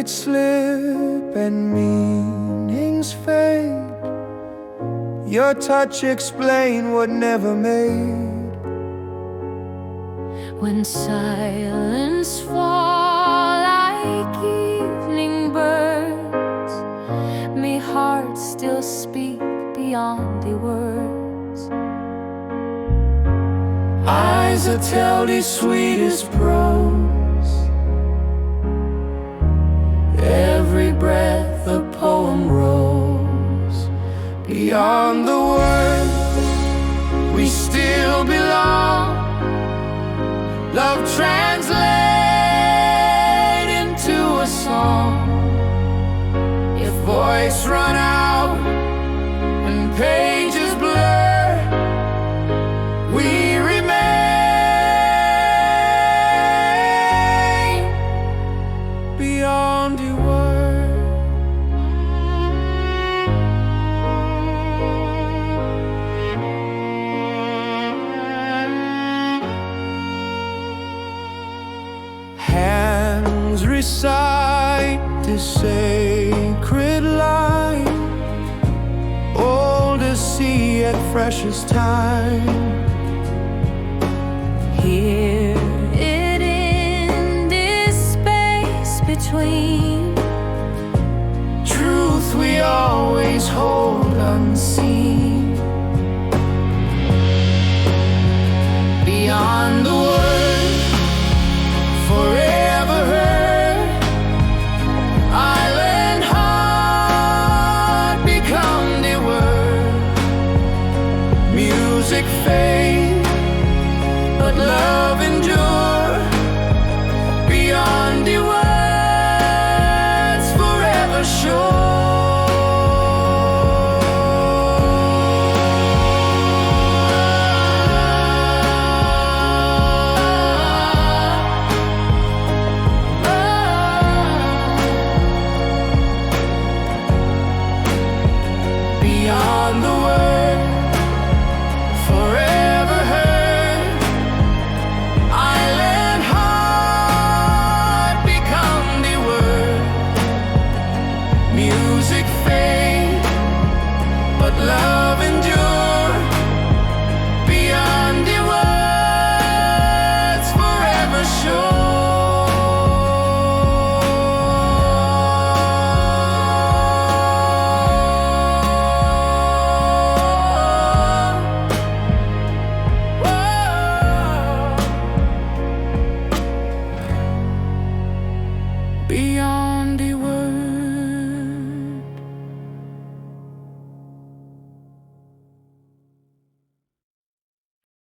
Words slip and meanings fade. Your touch explain what never made. When silence fall like evening birds, may hearts still speak beyond the words. Eyes that tell the sweetest prose. Every breath a poem rose. Beyond the words, we still belong. Love translate into a song. If voice run out and pages blur, we remain beyond the word. Hands recite this sacred line, old as sea yet fresh as time. Hear it in this space between. Truth we always hold unseen. Beyond the word, forever heard. Island heart become the word. Music fade, but love endure. Beyond the words, forever sure. Beyond the word, forever heard. Island heart become the word. Music fade, but love endure. Beyond the words, forever sure. Beyond